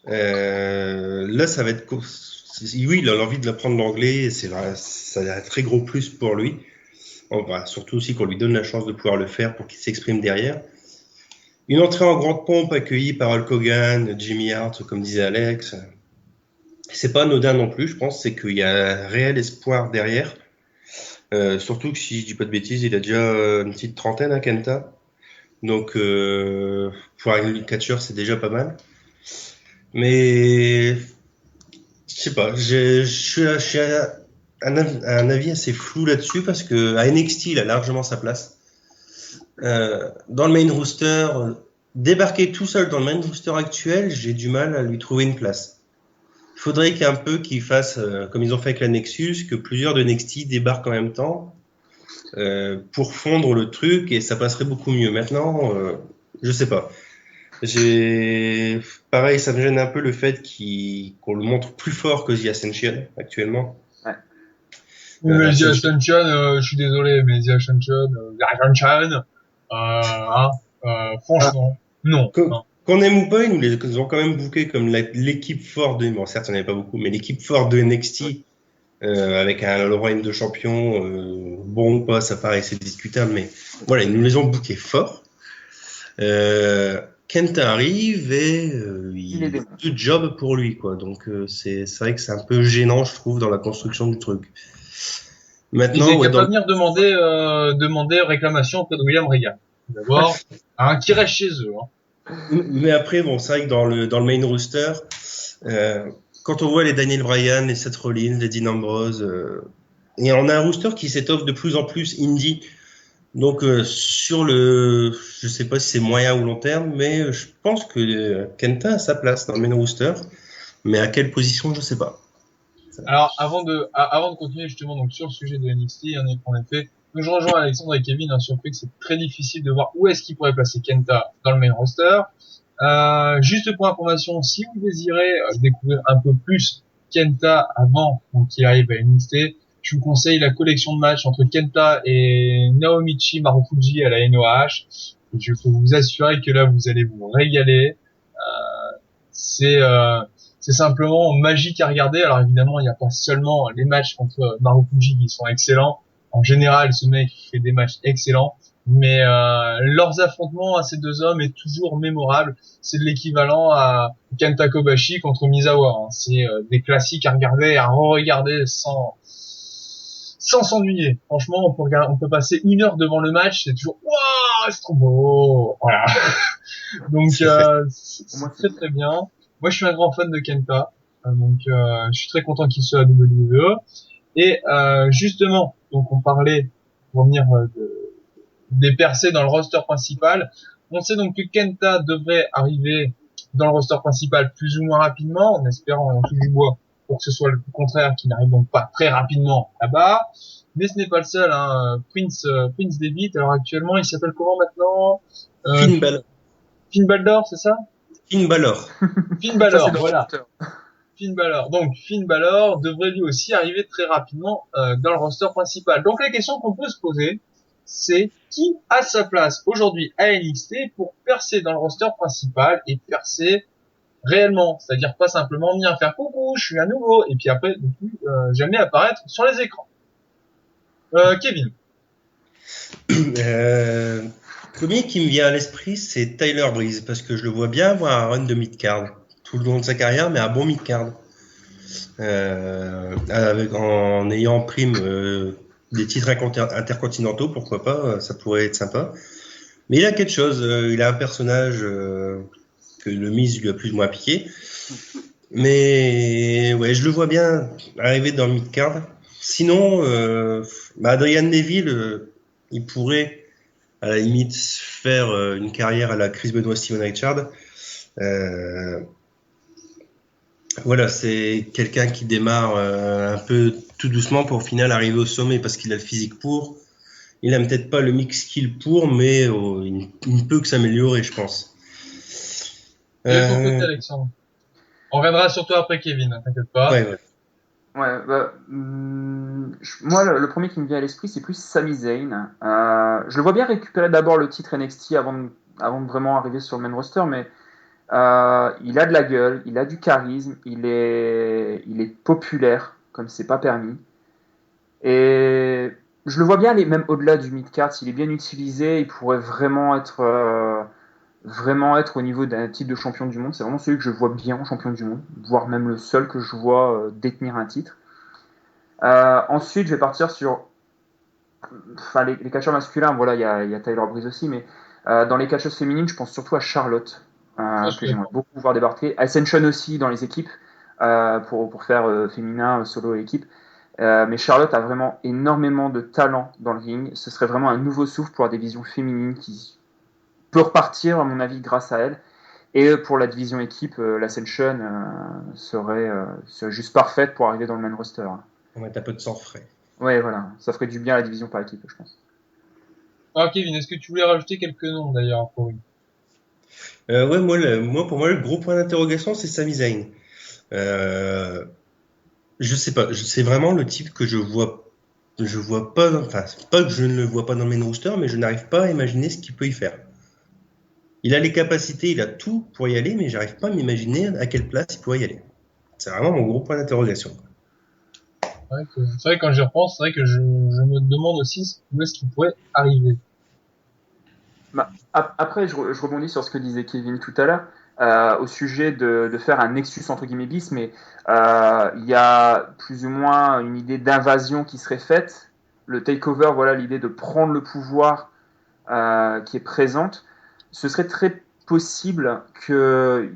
Là, ça va être oui, il a l'envie de l'apprendre l'anglais, et c'est vrai, ça a un très gros plus pour lui. Surtout aussi qu'on lui donne la chance de pouvoir le faire pour qu'il s'exprime derrière. Une entrée en grande pompe accueillie par Hulk Hogan, Jimmy Hart, comme disait Alex. C'est pas anodin non plus, je pense, c'est qu'il y a un réel espoir derrière. Surtout que si je dis pas de bêtises, il a déjà une petite trentaine à Kenta. Donc, pour un catcheur, c'est déjà pas mal. Mais, je sais pas, je suis à un avis assez flou là-dessus parce que à NXT, il a largement sa place. Dans le main roster, débarquer tout seul dans le main roster actuel, j'ai du mal à lui trouver une place. Il faudrait qu'il fasse comme ils ont fait avec la Nexus, que plusieurs de NXT débarquent en même temps pour fondre le truc et ça passerait beaucoup mieux. Maintenant, je sais pas. Pareil, ça me gêne un peu le fait qu'on le montre plus fort que The Ascension actuellement. Ouais. Mais The Ascension, je suis désolé, mais The Ascension, franchement, non. Qu'on aime ou pas, ils nous les ont quand même booké comme l'équipe forte bon certes il n'y en avait pas beaucoup, mais l'équipe forte de NXT, avec un Lorraine de champion, bon ou pas, ça paraissait discutable, mais voilà, ils nous les ont bookés fort. Kenta arrive et il est tout job pour lui, quoi. Donc c'est vrai que c'est un peu gênant, je trouve, dans la construction du truc. Maintenant, il ne pas venir demander réclamation auprès de William Regal. D'abord, qui reste chez eux. Mais après, bon, c'est vrai que dans le main roster, quand on voit les Daniel Bryan, les Seth Rollins, les Dean Ambrose, et on a un roster qui s'étoffe de plus en plus indie. Donc je sais pas si c'est moyen ou long terme, mais je pense que Kenta a sa place dans le main roster, mais à quelle position, je sais pas. Alors avant de continuer justement donc sur le sujet de NXT, en effet, donc je rejoins Alexandre et Kevin sur le fait que c'est très difficile de voir où est-ce qu'il pourrait placer Kenta dans le main roster. Juste pour information, si vous désirez découvrir un peu plus Kenta avant qu'il arrive à NXT, je vous conseille la collection de matchs entre Kenta et Naomichi Marufuji à la NOH. Je peux vous assurer que là vous allez vous régaler. C'est simplement magique à regarder. Alors évidemment, il n'y a pas seulement les matchs contre Marufuji qui sont excellents. En général, ce mec fait des matchs excellents. Mais leurs affrontements à ces deux hommes est toujours mémorable. C'est de l'équivalent à Kenta Kobashi contre Misawa. C'est des classiques à regarder, à re-regarder sans s'ennuyer. Franchement, on peut passer 1 heure devant le match, c'est toujours waouh, c'est trop beau. Voilà. Donc c'est très très bien. Moi, je suis un grand fan de Kenta, donc je suis très content qu'il soit à WWE. Et justement, donc on parlait pour venir des percées dans le roster principal. On sait donc que Kenta devrait arriver dans le roster principal plus ou moins rapidement, en espérant en tout du bois pour que ce soit le contraire, qu'il n'arrive donc pas très rapidement là-bas. Mais ce n'est pas le seul, hein. Prince Devitt, alors actuellement, il s'appelle comment maintenant? Finn Balor. Finn Balor, c'est ça? Finn Balor. Finn Ça, Balor, c'est dans voilà. le roster. Finn Balor. Donc, Finn Balor devrait lui aussi arriver très rapidement dans le roster principal. Donc, la question qu'on peut se poser, c'est qui a sa place aujourd'hui à NXT pour percer dans le roster principal et percer réellement, c'est-à-dire pas simplement venir faire coucou, je suis à nouveau, et puis après ne plus jamais apparaître sur les écrans. Kevin. Premier qui me vient à l'esprit, c'est Tyler Breeze, parce que je le vois bien avoir un run de mid-card tout le long de sa carrière, mais un bon mid-card. En ayant en prime des titres intercontinentaux, pourquoi pas, ça pourrait être sympa. Mais il a quelque chose, il a un personnage que le Miz lui a plus ou moins piqué. Mais ouais, je le vois bien arriver dans le mid-card. Sinon, Adrian Neville, il pourrait à la limite faire une carrière à la Chris Benoit, Steven Richards. Voilà, c'est quelqu'un qui démarre un peu tout doucement pour au final arriver au sommet parce qu'il a le physique pour. Il a peut-être pas le mix skill pour, mais il ne peut que s'améliorer, je pense. Et de ton côté, Alexandre. On reviendra sur toi après Kevin, hein, t'inquiète pas. Ouais. Ouais, moi, le premier qui me vient à l'esprit, c'est plus Sami Zayn. Je le vois bien récupérer d'abord le titre NXT avant de vraiment arriver sur le main roster, mais il a de la gueule, il a du charisme, il est populaire, comme c'est pas permis. Et je le vois bien aller même au-delà du mid-card, s'il est bien utilisé, il pourrait vraiment être au niveau d'un titre de champion du monde. C'est vraiment celui que je vois bien en champion du monde, voire même le seul que je vois détenir un titre. Ensuite, je vais partir sur les catcheurs masculins. Voilà, il y a Tyler Breeze aussi, mais dans les catcheuses féminines, je pense surtout à Charlotte, que j'aimerais beaucoup voir débarquer. Ascension aussi dans les équipes, pour faire féminin, solo et équipe. Mais Charlotte a vraiment énormément de talent dans le ring. Ce serait vraiment un nouveau souffle pour la division féminine qui peut repartir, à mon avis, grâce à elle. Et pour la division équipe, l'Ascension serait juste parfaite pour arriver dans le main roster. On va mettre un peu de sang frais. Ouais, voilà, ça ferait du bien à la division par équipe, je pense. Alors Kevin, est-ce que tu voulais rajouter quelques noms d'ailleurs pour lui? Pour moi, le gros point d'interrogation, c'est Sami Zayn. Je sais pas, c'est vraiment le type que je vois pas, enfin, pas que je ne le vois pas dans le main roster, mais je n'arrive pas à imaginer ce qu'il peut y faire. Il a les capacités, il a tout pour y aller, mais j'arrive pas à m'imaginer à quelle place il pourrait y aller. C'est vraiment mon gros point d'interrogation. C'est vrai que quand j'y repense, c'est vrai que je me demande aussi où est-ce qu'il pourrait arriver. Après, je rebondis sur ce que disait Kevin tout à l'heure, au sujet de faire un Nexus entre guillemets bis, mais il y a plus ou moins une idée d'invasion qui serait faite. Le takeover, voilà, l'idée de prendre le pouvoir qui est présente. Ce serait très possible qu'il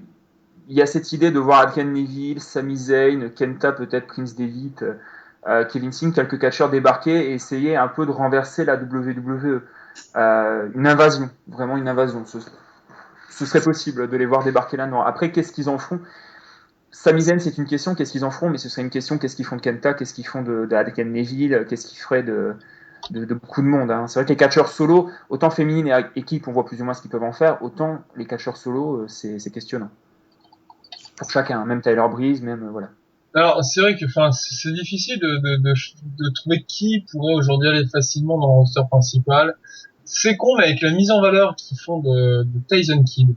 y a cette idée de voir Adrian Neville, Sami Zayn, Kenta, peut-être Prince Devitt, Kevin Singh, quelques catcheurs débarquer et essayer un peu de renverser la WWE. Une invasion, vraiment une invasion. Ce serait possible de les voir débarquer là-dedans. Après, qu'est-ce qu'ils en font? Sami Zayn, c'est une question, qu'est-ce qu'ils en feront? Mais ce serait une question, qu'est-ce qu'ils font de Kenta, qu'est-ce qu'ils font de Adrian Neville, qu'est-ce qu'ils feraient de beaucoup de monde. Hein. C'est vrai que les catcheurs solo, autant féminine et équipe, on voit plus ou moins ce qu'ils peuvent en faire, autant les catcheurs solo, c'est questionnant. Pour chacun, même Tyler Breeze, même voilà. Alors c'est vrai que, c'est difficile de trouver qui pourrait aujourd'hui aller facilement dans le roster principal. C'est con, mais avec la mise en valeur qu'ils font de Tyson Kidd,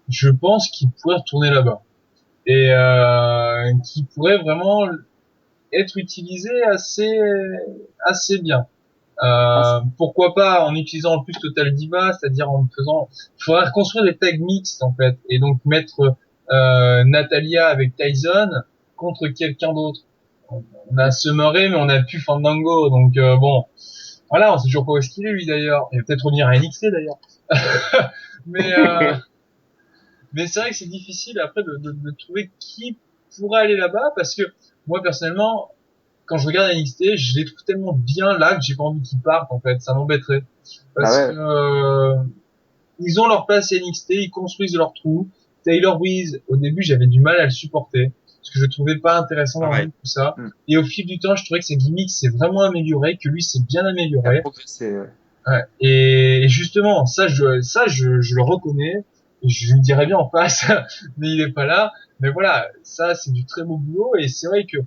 je pense qu'il pourrait retourner là-bas et qui pourrait vraiment être utilisé assez bien. Pourquoi pas en utilisant en plus Total Diva, c'est-à-dire en faisant, il faudrait reconstruire des tag mixtes en fait, et donc mettre Natalia avec Tyson contre quelqu'un d'autre. On a Summeré, mais on a plus Fandango, donc bon, voilà, on sait toujours pas où est-ce qu'il est lui d'ailleurs. Il va peut-être revenir à NXT d'ailleurs. Mais c'est vrai que c'est difficile après de trouver qui pourrait aller là-bas, parce que moi personnellement, quand je regarde NXT, je les trouve tellement bien là que j'ai pas envie qu'ils partent en fait, ça m'embêterait. Parce que ils ont leur place à NXT, ils construisent leur trou. Taylor Breeze, au début, j'avais du mal à le supporter. parce que je trouvais pas intéressant dans Pareil. tout ça. Mm. Et au fil du temps, je trouvais que ses gimmicks s'est vraiment amélioré, que lui s'est bien Il a amélioré. progressé, ouais. Ouais. Et justement, je le reconnais. Et je lui dirais bien en face, mais il est pas là. Mais voilà, ça, c'est du très beau boulot. Et c'est vrai que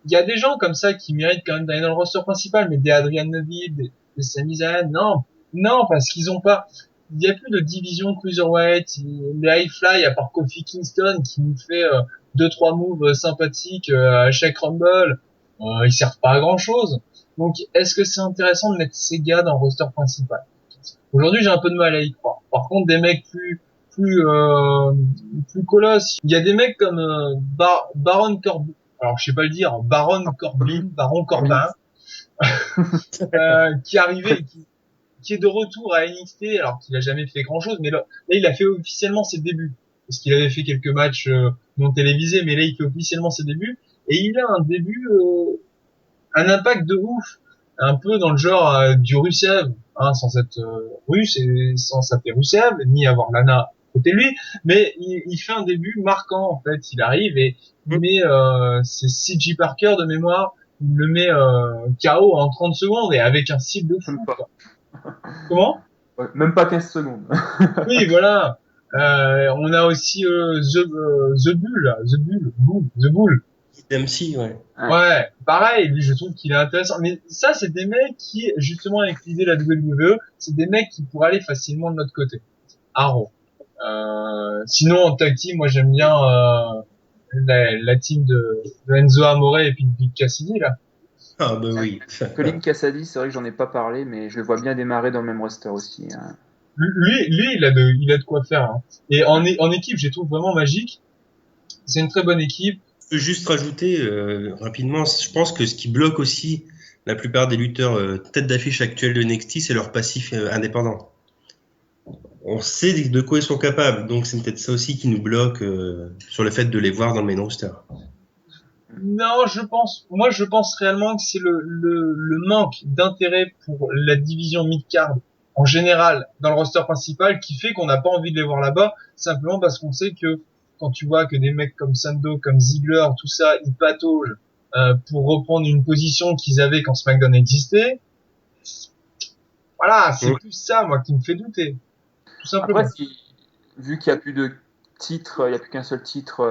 il y a des gens comme ça qui méritent quand même d'aller dans le roster principal, mais des Adrian Neville, des Sami Zayn, non, parce qu'ils ont pas, il y a plus de division cruiserweight, les high fly, à part Kofi Kingston, qui nous fait, 2-3 moves sympathiques, à chaque Rumble, ils servent pas à grand chose. Donc, est-ce que c'est intéressant de mettre ces gars dans le roster principal? Aujourd'hui, j'ai un peu de mal à y croire. Par contre, des mecs plus colosses. Il y a des mecs comme Baron Corbin. Alors, je sais pas le dire. Baron Corbin, qui arrivait, qui est de retour à NXT, alors qu'il a jamais fait grand chose. Mais là, il a fait officiellement ses débuts. Parce qu'il avait fait quelques matchs non télévisés, mais là, il fait officiellement ses débuts. Et il a un début, un impact de ouf. Un peu dans le genre du Rusev, hein, sans être russe et sans s'appeler Rusev, ni avoir Lana à côté de lui, mais il fait un début marquant en fait. Il arrive et il met c'est CJ Parker de mémoire, il le met KO en 30 secondes et avec un style de fou. Même pas. Quoi. Comment? Ouais, même pas 15 secondes. Oui, voilà. On a aussi The Bull. MC, ouais. Ouais, pareil, lui je trouve qu'il est intéressant. Mais ça, c'est des mecs qui, justement, avec l'idée de la WWE, c'est des mecs qui pourraient aller facilement de notre côté. Arrow. Sinon, en tag team, moi j'aime bien la team de Enzo Amore et puis de Big Cassidy, là. Ah bah oui. Colin Cassidy, c'est vrai que j'en ai pas parlé, mais je le vois bien démarrer dans le même roster aussi. Hein. Lui, il a de quoi faire. Hein. Et en équipe, je les trouve vraiment magique. C'est une très bonne équipe. Je peux juste rajouter rapidement, je pense que ce qui bloque aussi la plupart des lutteurs tête d'affiche actuels de NXT, c'est leur passif indépendant. On sait de quoi ils sont capables, donc c'est peut-être ça aussi qui nous bloque sur le fait de les voir dans le main roster. Non, je pense réellement que c'est le manque d'intérêt pour la division mid-card en général dans le roster principal qui fait qu'on n'a pas envie de les voir là-bas, simplement parce qu'on sait que quand tu vois que des mecs comme Sando, comme Ziggler, tout ça, ils pataugent pour reprendre une position qu'ils avaient quand SmackDown existait. Voilà, c'est plus ça, moi, qui me fait douter. Tout simplement. Après, vu qu'il n'y a plus de titre, il n'y a plus qu'un seul titre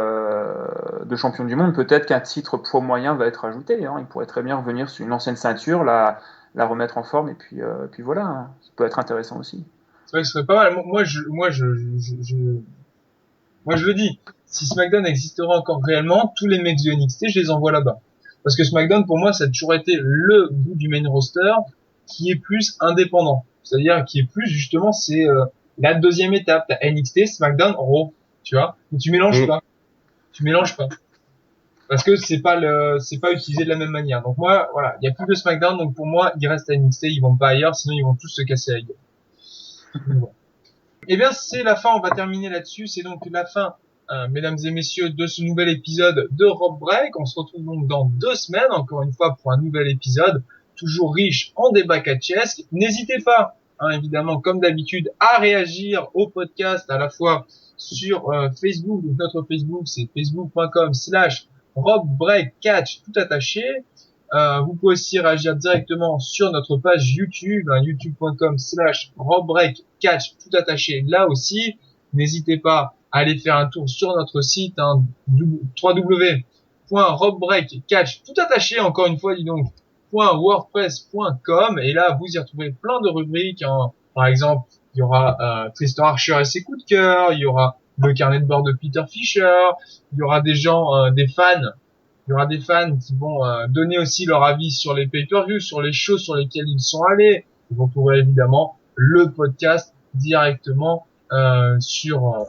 de champion du monde, peut-être qu'un titre pro moyen va être ajouté. Hein. Il pourrait très bien revenir sur une ancienne ceinture, la remettre en forme, et puis voilà. Hein. Ça peut être intéressant aussi. C'est vrai que ce serait pas mal. Moi, je le dis. Si SmackDown existera encore réellement, tous les mecs de NXT, je les envoie là-bas. Parce que SmackDown, pour moi, ça a toujours été le bout du main roster qui est plus indépendant. C'est-à-dire qui est plus, justement, c'est la deuxième étape. T'as NXT, SmackDown, Raw, tu vois. Mais tu mélanges pas. Tu mélanges pas. Parce que c'est pas utilisé de la même manière. Donc moi, voilà, il y a plus de SmackDown, donc pour moi, ils restent à NXT, ils vont pas ailleurs, sinon ils vont tous se casser la gueule. Bon. Eh bien, c'est la fin, on va terminer là-dessus. C'est donc la fin, mesdames et messieurs, de ce nouvel épisode de Rob Break. On se retrouve donc dans 2 semaines, encore une fois, pour un nouvel épisode, toujours riche en débats catchesques. N'hésitez pas, hein, évidemment, comme d'habitude, à réagir au podcast, à la fois sur Facebook. Donc notre Facebook, c'est facebook.com/RobBreakCatch, tout attaché. Vous pouvez aussi réagir directement sur notre page YouTube, hein, youtube.com/RobBreakCatch, tout attaché là aussi. N'hésitez pas à aller faire un tour sur notre site, hein, www.robbreakcatch, tout attaché, encore une fois, dis donc, .wordpress.com, et là, vous y retrouvez plein de rubriques, hein. Par exemple, il y aura Tristan Archer et ses coups de cœur, il y aura le carnet de bord de Peter Fisher, il y aura des gens, des fans, il y aura des fans qui vont donner aussi leur avis sur les pay-per-views, sur les shows sur lesquels ils sont allés. Vous trouverez évidemment le podcast directement sur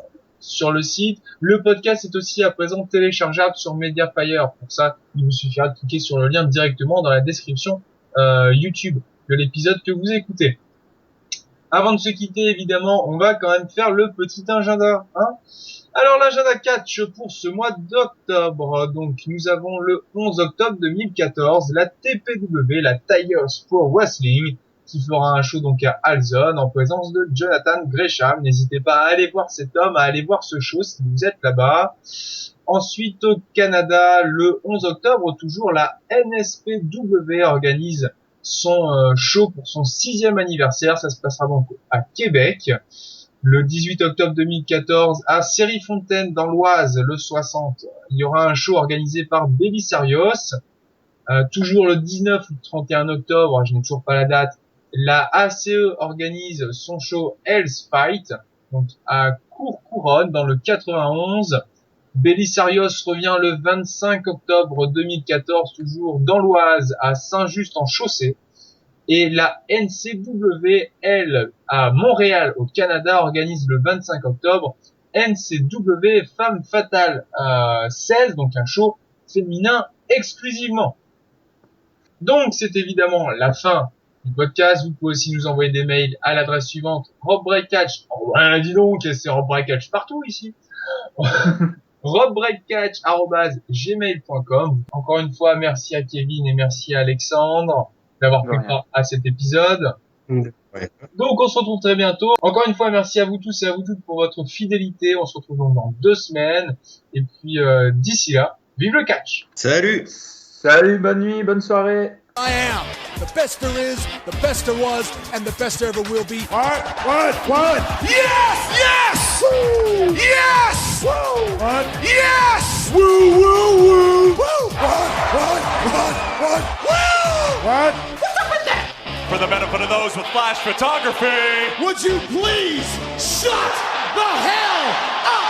le site. Le podcast est aussi à présent téléchargeable sur Mediafire. Pour ça, il vous suffira de cliquer sur le lien directement dans la description YouTube de l'épisode que vous écoutez. Avant de se quitter, évidemment, on va quand même faire le petit agenda, hein. Alors, l'agenda catch pour ce mois d'octobre. Donc, nous avons le 11 octobre 2014, la TPW, la Tigers Pro Wrestling, qui fera un show donc à Alzon en présence de Jonathan Gresham. N'hésitez pas à aller voir cet homme, à aller voir ce show si vous êtes là-bas. Ensuite, au Canada, le 11 octobre, toujours, la NSPW organise son show pour son 6e anniversaire. Ça se passera donc à Québec. Le 18 octobre 2014, à Série-Fontaine, dans l'Oise, le 60, il y aura un show organisé par Belisarios. Toujours le 19 ou 31 octobre, je n'ai toujours pas la date, la ACE organise son show Hell's Fight, donc à Courcouronne, dans le 91. Belisarios revient le 25 octobre 2014, toujours dans l'Oise, à Saint-Just-en-Chaussée. Et la NCW, à Montréal, au Canada, organise le 25 octobre NCW Femme Fatale 16, donc un show féminin exclusivement. Donc, c'est évidemment la fin du podcast. Vous pouvez aussi nous envoyer des mails à l'adresse suivante, robbreakcatch. Oh, dis donc, c'est robbreakcatch partout ici. robbreakcatch@gmail.com. Encore une fois, merci à Kevin et merci à Alexandre d'avoir pris part à cet épisode. Ouais. Donc, on se retrouve très bientôt. Encore une fois, merci à vous tous et à vous toutes pour votre fidélité. On se retrouve donc dans 2 semaines. Et puis, d'ici là, vive le catch! Salut! Salut, bonne nuit, bonne soirée. I am the best there is, the best there was, and the best there ever will be. What? Yes! Yes! Woo! Yes! Woo! What? Yes! Woo! Woo! Woo! Woo! What? Woo! What? What's up with that? For the benefit of those with flash photography, would you please shut the hell up?